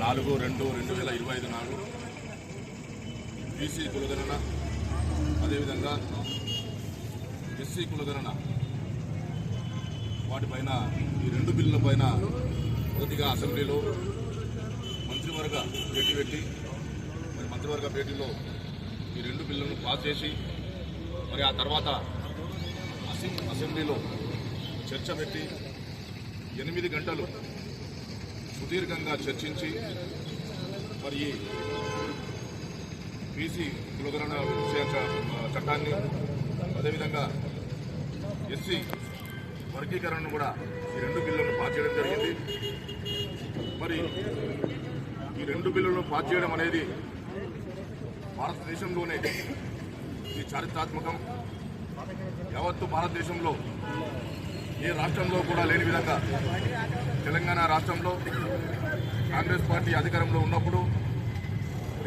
4/2/2025 నాడు బీసీ కులగణన అదేవిధంగా ఎస్సీ కులగణన వాటిపైన ఈ రెండు బిల్లులపైన మొదటిగా అసెంబ్లీలో మంత్రివర్గ భేటీ పెట్టి మరి మంత్రివర్గ భేటీలో ఈ రెండు బిల్లులను పాస్ చేసి మరి ఆ తర్వాత అసెంబ్లీలో చర్చ పెట్టి 8 గంటలు సుదీర్ఘంగా చర్చించి మరి ఈ బీసీ కులగణన విషయ చట్టాన్ని అదేవిధంగా ఎస్సీ వర్గీకరణను కూడా ఈ రెండు బిల్లులను పాస్ చేయడం జరిగింది. మరి ఈ రెండు బిల్లులను పాస్ చేయడం అనేది భారతదేశంలోనే ఇది చారిత్రాత్మకం. యావత్తు భారతదేశంలో ఏ రాష్ట్రంలో కూడా లేని విధంగా తెలంగాణ రాష్ట్రంలో కాంగ్రెస్ పార్టీ అధికారంలో ఉన్నప్పుడు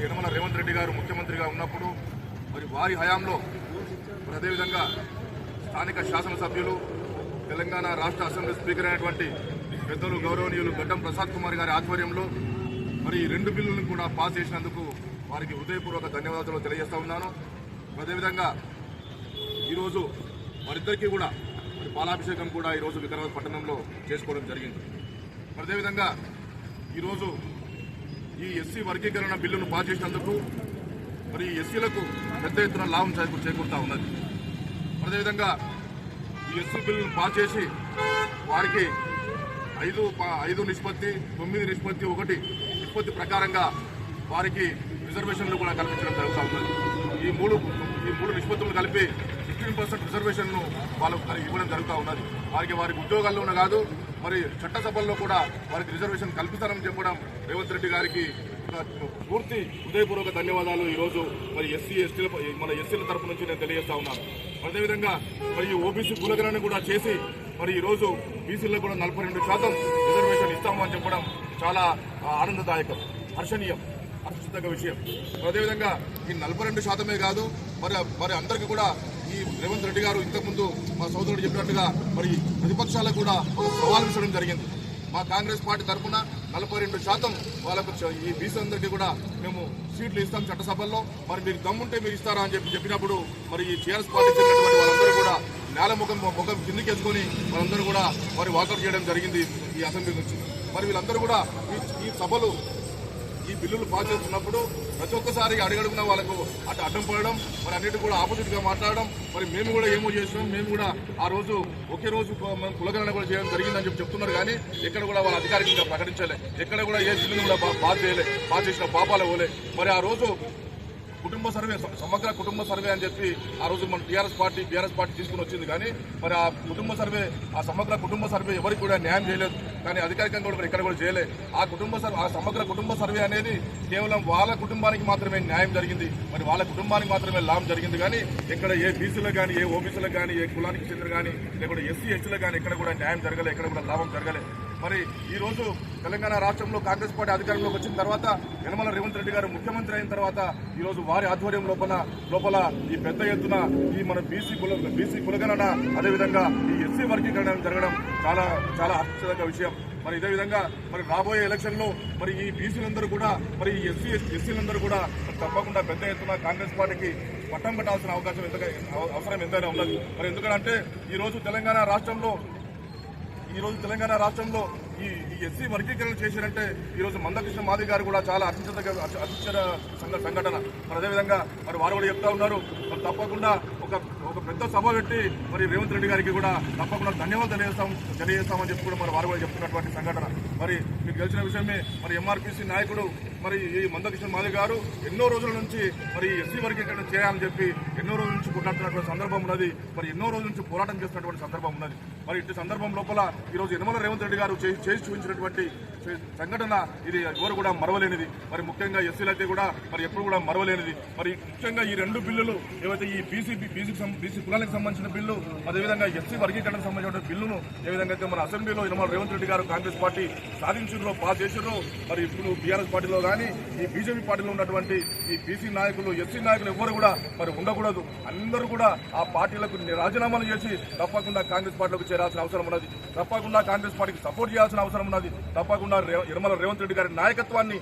యనమల రేవంత్ రెడ్డి గారు ముఖ్యమంత్రిగా ఉన్నప్పుడు మరి వారి హయాంలో మరి అదేవిధంగా స్థానిక శాసనసభ్యులు తెలంగాణ రాష్ట్ర అసెంబ్లీ స్పీకర్ అయినటువంటి పెద్దలు గౌరవనీయులు గడ్డం ప్రసాద్ కుమార్ గారి ఆధ్వర్యంలో మరి ఈ రెండు బిల్లులను కూడా పాస్ చేసినందుకు వారికి హృదయపూర్వక ధన్యవాదాలు తెలియజేస్తా ఉన్నాను. అదేవిధంగా ఈరోజు వారిద్దరికీ కూడా పాలాభిషేకం కూడా ఈరోజు వికారాబాద్ పట్టణంలో చేసుకోవడం జరిగింది. అదేవిధంగా ఈరోజు ఈ ఎస్సీ వర్గీకరణ బిల్లును పాస్ చేసినందుకు మరి ఎస్సీలకు పెద్ద ఎత్తున లాభం చేకూరుతా ఉన్నది. అదేవిధంగా ఈ ఎస్సీ బిల్లును పాస్ చేసి వారికి 5 నిష్పత్తి 9 నిష్పత్తి 1 నిష్పత్తి ప్రకారంగా వారికి రిజర్వేషన్లు కూడా కల్పించడం జరుగుతూ ఉన్నది. ఈ మూడు నిష్పత్తులను కలిపి 15% రిజర్వేషన్ను వాళ్ళకు ఇవ్వడం జరుగుతూ ఉన్నది. వారికి ఉద్యోగాల్లోనే కాదు మరి చట్టసభల్లో కూడా వారికి రిజర్వేషన్ కల్పిస్తారని చెప్పడం రేవంత్ రెడ్డి గారికి పూర్తి హృదయపూర్వక ధన్యవాదాలు ఈరోజు మరి మన ఎస్సీల తరపు నుంచి నేను తెలియజేస్తా ఉన్నాను. అదేవిధంగా మరి ఓబీసీ కులగణన కూడా చేసి మరి ఈరోజు బీసీలో కూడా 42% రిజర్వేషన్ ఇస్తామని చెప్పడం చాలా ఆనందదాయకం, హర్షించదగ్గ విషయం. అదేవిధంగా ఈ 42% కాదు మరి అందరికీ కూడా ఈ రేవంత్ రెడ్డి గారు ఇంతకుముందు మా సోదరుడు చెప్పినట్టుగా మరి ప్రతిపక్షాలకు కూడా ఒక సవాల్ విసరడం జరిగింది. మా కాంగ్రెస్ పార్టీ తరఫున 42% వాళ్ళకు ఈ బీసీలందరికీ కూడా మేము సీట్లు ఇస్తాం చట్టసభల్లో, మరి మీరు దమ్ముంటే మీరు ఇస్తారా అని చెప్పినప్పుడు మరి ఈ టీఆర్ఎస్ పార్టీ చెందినటువంటి వాళ్ళందరూ కూడా ముఖం కిందికేసుకొని వాళ్ళందరూ కూడా మరి వాకౌట్ చేయడం జరిగింది ఈ అసెంబ్లీ నుంచి. మరి వీళ్ళందరూ కూడా ఈ సభలు ఈ బిల్లులు పాస్ చేస్తున్నప్పుడు ప్రతి ఒక్కసారి అడుగడుగున వాళ్ళకు అడ్డం పడడం, మరి అన్నిటి కూడా ఆపోజిట్ గా మాట్లాడడం, మరి మేము కూడా ఏమో చేసినాం, మేము కూడా ఆ రోజు ఒకే రోజు కులగణన కూడా చేయడం జరిగిందని చెప్తున్నారు. కానీ ఎక్కడ కూడా వాళ్ళ అధికారికంగా ప్రకటించలే, ఎక్కడ కూడా ఏ బిల్లును కూడా పాస్ చేసిన పాపాలే పోలే. మరి ఆ రోజు కుటుంబ సర్వే, సమగ్ర కుటుంబ సర్వే అని చెప్పి ఆ రోజు మన బీఆర్ఎస్ పార్టీ తీసుకుని వచ్చింది. కానీ మరి ఆ సమగ్ర కుటుంబ సర్వే ఎవరికి కూడా న్యాయం చేయలేదు. కానీ అధికారికంగా కూడా ఎక్కడ కూడా చేయలేదు. ఆ సమగ్ర కుటుంబ సర్వే అనేది కేవలం వాళ్ళ కుటుంబానికి మాత్రమే న్యాయం జరిగింది, మరి వాళ్ళ కుటుంబానికి మాత్రమే లాభం జరిగింది. కానీ ఎక్కడ ఏ బీసీలకు కానీ ఏ ఓబీసీలకు కానీ ఏ కులానికి చెందిన కానీ లేకపోతే ఎస్సీ ఎస్టీలకు కానీ ఎక్కడ కూడా న్యాయం జరగలే, ఎక్కడ కూడా లాభం జరగలే. మరి ఈ రోజు తెలంగాణ రాష్ట్రంలో కాంగ్రెస్ పార్టీ అధికారంలోకి వచ్చిన తర్వాత యనమల రేవంత్ రెడ్డి గారు ముఖ్యమంత్రి అయిన తర్వాత ఈ రోజు వారి ఆధ్వర్యం లోపల ఈ పెద్ద ఎత్తున ఈ మన బీసీ కులగణన అదేవిధంగా ఈ ఎస్సీ వర్గీకరణ జరగడం చాలా చాలా హర్షించదగ్గ విషయం. మరి ఇదే విధంగా మరి రాబోయే ఎలక్షన్ లో మరి ఈ బీసీలందరూ కూడా మరి ఈ ఎస్సీలందరూ కూడా తప్పకుండా పెద్ద ఎత్తున కాంగ్రెస్ పార్టీకి పట్టం కట్టాల్సిన అవసరం ఎంతైనా ఉన్నది. మరి ఎందుకంటే ఈ రోజు తెలంగాణ రాష్ట్రంలో ఈ ఎస్సీ వర్గీకరణ చేశారంటే ఈరోజు మందకృష్ణ మాదిగ గారు కూడా చాలా హర్షించ సంఘటన. మరి అదేవిధంగా మరి వారు కూడా చెప్తా ఉన్నారు, మరి తప్పకుండా ఒక పెద్ద సభ పెట్టి మరి రేవంత్ రెడ్డి గారికి కూడా తప్పకుండా ధన్యవాదాలు తెలియజేస్తామని చెప్పి కూడా మరి వారు కూడా చెప్తున్నటువంటి సంఘటన. మరి మీకు తెలిసిన విషయమే, మరి ఎంఆర్పీసీ నాయకుడు మరి ఈ మందకృష్ణ మాదిగ గారు ఎన్నో రోజుల నుంచి మరి ఎస్సీ వర్గీకరణ చేయాలని చెప్పి ఎన్నో రోజుల నుంచి కొట్లాడుతున్నటువంటి సందర్భం ఉన్నది, మరి ఎన్నో రోజుల నుంచి పోరాటం చేస్తున్నటువంటి సందర్భం ఉన్నది. మరి ఇటు సందర్భం లోపల ఈరోజు యనమల రేవంత్ రెడ్డి గారు చేసి చూపించినటువంటి సంఘటన ఇది ఎవరు కూడా మరవలేనిది. మరి ముఖ్యంగా ఎస్సీలైతే కూడా మరి ఎప్పుడు కూడా మరవలేనిది. మరి ముఖ్యంగా ఈ రెండు బిల్లులు ఏవైతే ఈ బీసీ కులానికి సంబంధించిన బిల్లు అదేవిధంగా ఎస్సీ వర్గీకరణకు సంబంధించిన బిల్లును ఏ విధంగా అయితే మన అసెంబ్లీలో యనమల రేవంత్ రెడ్డి గారు కాంగ్రెస్ పార్టీ సాధించారో పాస్ చేసారో, మరి ఇప్పుడు బీఆర్ఎస్ పార్టీలో కానీ ఈ బీజేపీ పార్టీలో ఉన్నటువంటి ఈ బీసీ నాయకులు ఎస్సీ నాయకులు ఎవరు కూడా మరి ఉండకూడదు. అందరూ కూడా ఆ పార్టీలకు రాజీనామాలు చేసి తప్పకుండా కాంగ్రెస్ పార్టీలోకి చేరాల్సిన అవసరం ఉన్నది. తప్పకుండా కాంగ్రెస్ పార్టీకి సపోర్ట్ చేయాల్సిన అవసరం ఉన్నది. తప్పకుండా యనమల రేవంత్ రెడ్డి గారి నాయకత్వాన్ని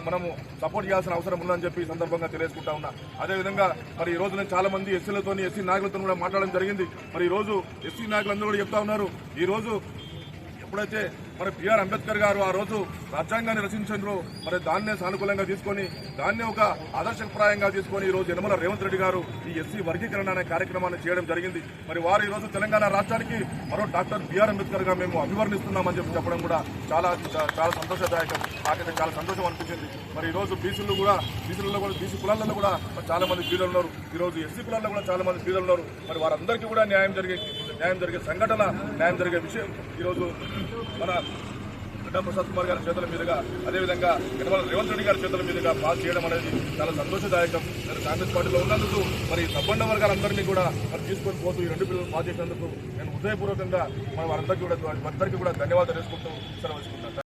మనము సపోర్ట్ చేయాల్సిన అవసరం ఉందని చెప్పి ఈ సందర్భంగా తెలియజేసుకుంటా ఉన్నా. అదేవిధంగా మరి ఈ రోజు నేను చాలా మంది ఎస్సీలతో ఎస్సీ నాయకులతో కూడా మాట్లాడడం జరిగింది. మరి ఈ రోజు ఎస్సీ నాయకులందరూ కూడా చెప్తా ఉన్నారు, ఈ రోజు ఎప్పుడైతే మరి బిఆర్ అంబేద్కర్ గారు ఆ రోజు రాజ్యాంగాన్ని రచించారో మరి దాన్నే సానుకూలంగా తీసుకొని దాన్నే ఒక ఆదర్శప్రాయంగా తీసుకొని ఈ రోజు యనమల రేవంత్ రెడ్డి గారు ఈ ఎస్సీ వర్గీకరణ అనే కార్యక్రమాన్ని చేయడం జరిగింది. మరి వారు ఈ రోజు తెలంగాణ రాష్ట్రానికి మరో డాక్టర్ బిఆర్ అంబేద్కర్ గా మేము అభివర్ణిస్తున్నామని చెప్పడం కూడా చాలా చాలా సంతోషదాయకం. నాకైతే చాలా సంతోషం అనిపించింది. మరి ఈ రోజు బీసీలలో కూడా బీసీ కులాలలో కూడా చాలా మంది బీదలు ఉన్నారు. ఈ రోజు ఎస్సీ కులాల్లో కూడా చాలా మంది బీదలు ఉన్నారు. మరి వారందరికీ కూడా న్యాయం జరిగే సంఘటన, న్యాయం జరిగే విషయం ఈరోజు మన గడ్డం ప్రసాద్ కుమార్ గారి చేతుల మీదుగా, అదేవిధంగా యనమల రేవంత్ రెడ్డి గారి చేతుల మీదుగా పాస్ చేయడం అనేది చాలా సంతోషదాయకం. నేను కాంగ్రెస్ పార్టీలో ఉన్నందుకు మరి సబ్బండ వర్గాలందరినీ కూడా మరి తీసుకొని పోతూ ఈ 2 బిల్లులు పాస్ చేసినందుకు నేను హృదయపూర్వకంగా మన వారందరికీ కూడా ధన్యవాదాలు చేసుకుంటూ సెలవు తీసుకుంటాను.